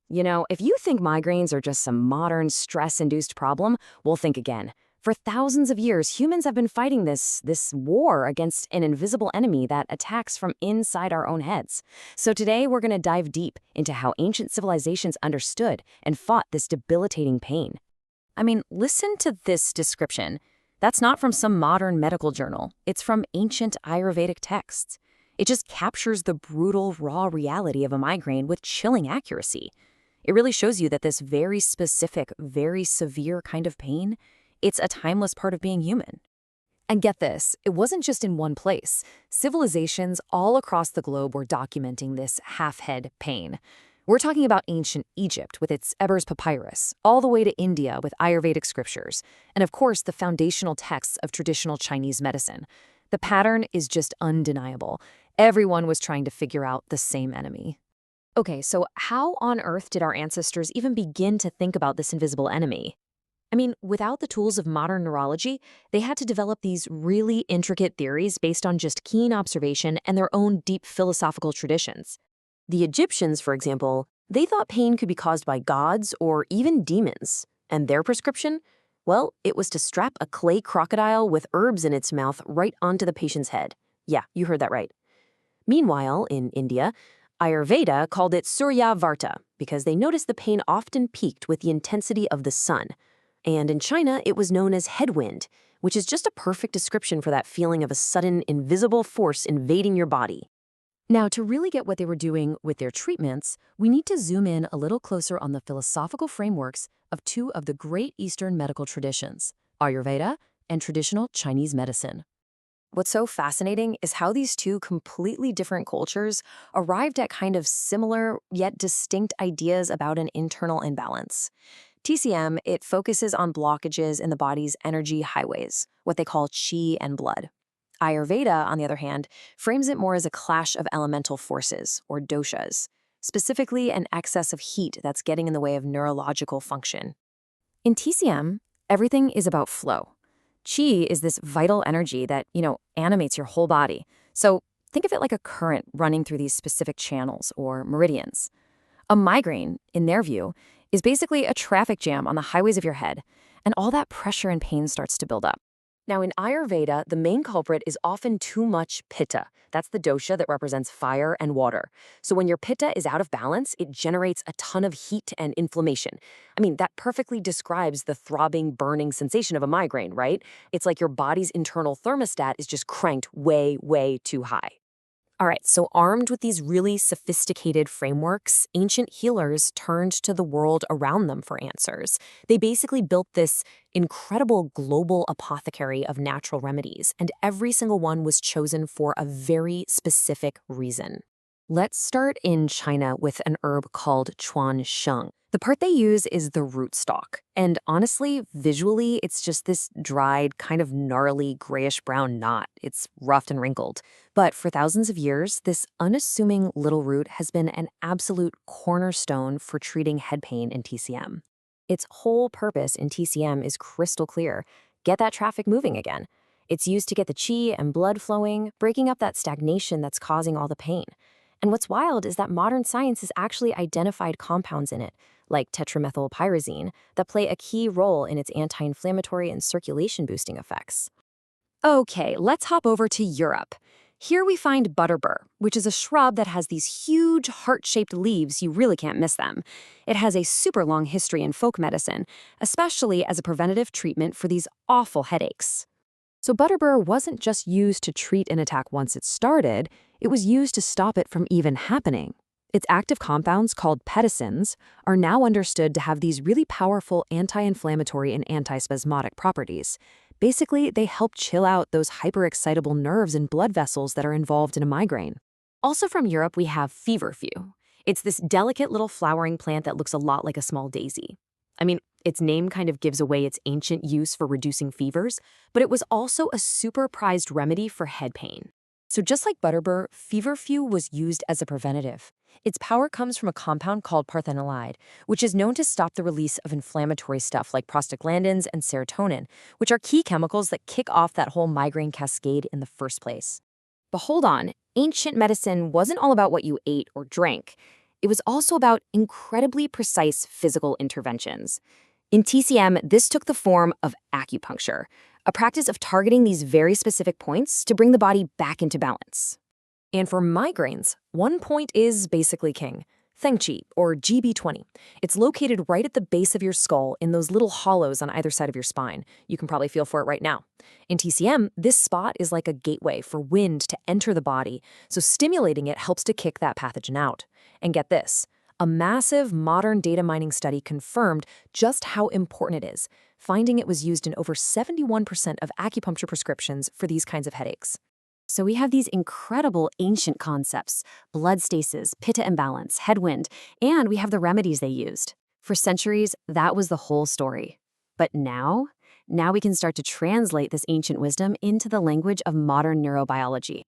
If you think migraines are just some modern stress-induced problem, well, think again. For thousands of years, humans have been fighting this war against an invisible enemy that attacks from inside our own heads. So today, we're going to dive deep into how ancient civilizations understood and fought this debilitating pain. I mean, listen to this description. That's not from some modern medical journal. It's from ancient Ayurvedic texts. It just captures the brutal, raw reality of a migraine with chilling accuracy. It really shows you that this very specific, very severe kind of pain, it's a timeless part of being human. And get this, it wasn't just in one place. Civilizations all across the globe were documenting this half-head pain. We're talking about ancient Egypt with its Ebers Papyrus, all the way to India with Ayurvedic scriptures, and of course the foundational texts of traditional Chinese medicine. The pattern is just undeniable. Everyone was trying to figure out the same enemy. Okay, so how on earth did our ancestors even begin to think about this invisible enemy? I mean, without the tools of modern neurology, they had to develop these really intricate theories based on just keen observation and their own deep philosophical traditions. The Egyptians, for example, they thought pain could be caused by gods or even demons. And their prescription? Well, it was to strap a clay crocodile with herbs in its mouth right onto the patient's head. Yeah, you heard that right. Meanwhile, in India, Ayurveda called it Surya Varta because they noticed the pain often peaked with the intensity of the sun. And in China, it was known as headwind, which is just a perfect description for that feeling of a sudden, invisible force invading your body. Now, to really get what they were doing with their treatments, we need to zoom in a little closer on the philosophical frameworks of two of the great Eastern medical traditions, Ayurveda and traditional Chinese medicine. What's so fascinating is how these two completely different cultures arrived at kind of similar yet distinct ideas about an internal imbalance. TCM, it focuses on blockages in the body's energy highways, what they call qi and blood. Ayurveda, on the other hand, frames it more as a clash of elemental forces, or doshas, specifically an excess of heat that's getting in the way of neurological function. In TCM, everything is about flow. Qi is this vital energy that, animates your whole body. So think of it like a current running through these specific channels or meridians. A migraine, in their view, is basically a traffic jam on the highways of your head, and all that pressure and pain starts to build up. Now, in Ayurveda, the main culprit is often too much pitta. That's the dosha that represents fire and water. So when your pitta is out of balance, it generates a ton of heat and inflammation. I mean, that perfectly describes the throbbing, burning sensation of a migraine, right? It's like your body's internal thermostat is just cranked way, way too high. All right, so armed with these really sophisticated frameworks, ancient healers turned to the world around them for answers. They basically built this incredible global apothecary of natural remedies, and every single one was chosen for a very specific reason. Let's start in China with an herb called Chuan Xiong. The part they use is the rootstock. And honestly, visually, it's just this dried, kind of gnarly, grayish-brown knot. It's roughed and wrinkled. But for thousands of years, this unassuming little root has been an absolute cornerstone for treating head pain in TCM. Its whole purpose in TCM is crystal clear. Get that traffic moving again. It's used to get the qi and blood flowing, breaking up that stagnation that's causing all the pain. And what's wild is that modern science has actually identified compounds in it, like tetramethylpyrazine, that play a key role in its anti-inflammatory and circulation-boosting effects. Okay, let's hop over to Europe. Here we find butterbur, which is a shrub that has these huge heart-shaped leaves. You really can't miss them. It has a super long history in folk medicine, especially as a preventative treatment for these awful headaches. So butterbur wasn't just used to treat an attack once it started, it was used to stop it from even happening. Its active compounds, called peptidins, are now understood to have these really powerful anti-inflammatory and antispasmodic properties. Basically, they help chill out those hyperexcitable nerves and blood vessels that are involved in a migraine. Also from Europe, we have feverfew. It's this delicate little flowering plant that looks a lot like a small daisy. I mean, its name kind of gives away its ancient use for reducing fevers, but it was also a super prized remedy for head pain. So just like butterbur, feverfew was used as a preventative. Its power comes from a compound called parthenolide, which is known to stop the release of inflammatory stuff like prostaglandins and serotonin, which are key chemicals that kick off that whole migraine cascade in the first place. But hold on, ancient medicine wasn't all about what you ate or drank. it was also about incredibly precise physical interventions. In TCM, this took the form of acupuncture, a practice of targeting these very specific points to bring the body back into balance. And for migraines, one point is basically king. Fengqi, or GB20. It's located right at the base of your skull in those little hollows on either side of your spine. You can probably feel for it right now. In TCM, this spot is like a gateway for wind to enter the body, so stimulating it helps to kick that pathogen out. And get this, a massive modern data mining study confirmed just how important it is, finding it was used in over 71% of acupuncture prescriptions for these kinds of headaches. So we have these incredible ancient concepts, blood stasis, pitta imbalance, headwind, and we have the remedies they used. For centuries, that was the whole story. But now we can start to translate this ancient wisdom into the language of modern neurobiology.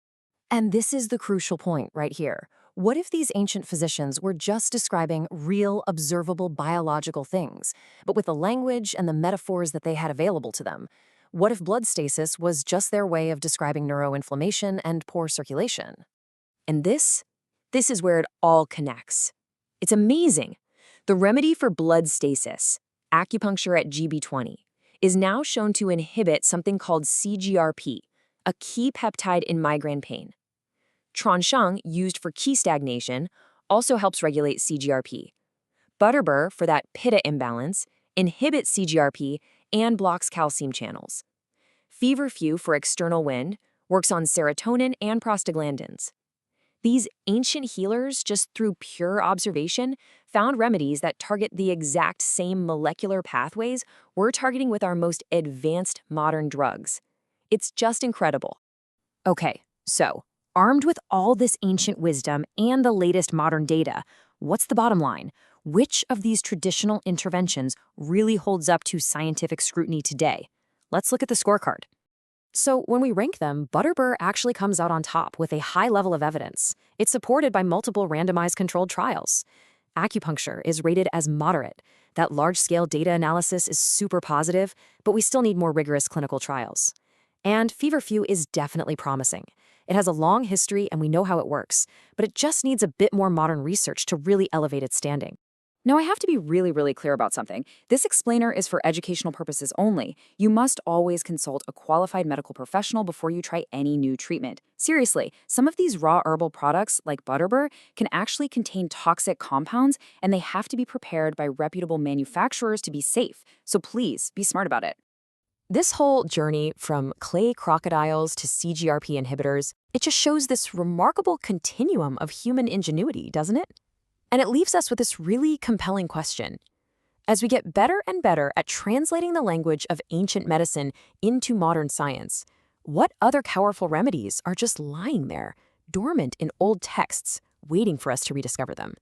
And this is the crucial point right here. What if these ancient physicians were just describing real, observable biological things, but with the language and the metaphors that they had available to them? What if blood stasis was just their way of describing neuroinflammation and poor circulation? And this is where it all connects. It's amazing. The remedy for blood stasis, acupuncture at GB20, is now shown to inhibit something called CGRP, a key peptide in migraine pain. Chuan Xiong, used for qi stagnation, also helps regulate CGRP. Butterbur, for that pitta imbalance, inhibits CGRP and blocks calcium channels. Feverfew, for external wind, works on serotonin and prostaglandins. These ancient healers, just through pure observation, found remedies that target the exact same molecular pathways we're targeting with our most advanced modern drugs. It's just incredible. Okay, so, armed with all this ancient wisdom and the latest modern data, what's the bottom line? Which of these traditional interventions really holds up to scientific scrutiny today? Let's look at the scorecard. So when we rank them, Butterbur actually comes out on top with a high level of evidence. It's supported by multiple randomized controlled trials. Acupuncture is rated as moderate. That large-scale data analysis is super positive, but we still need more rigorous clinical trials. And Feverfew is definitely promising. It has a long history and we know how it works, but it just needs a bit more modern research to really elevate its standing. Now, I have to be really clear about something. This explainer is for educational purposes only. You must always consult a qualified medical professional before you try any new treatment. Seriously, some of these raw herbal products, like Butterbur, can actually contain toxic compounds, and they have to be prepared by reputable manufacturers to be safe. So please, be smart about it. This whole journey from clay crocodiles to CGRP inhibitors, it just shows this remarkable continuum of human ingenuity, doesn't it? And it leaves us with this really compelling question. As we get better and better at translating the language of ancient medicine into modern science, what other powerful remedies are just lying there, dormant in old texts, waiting for us to rediscover them?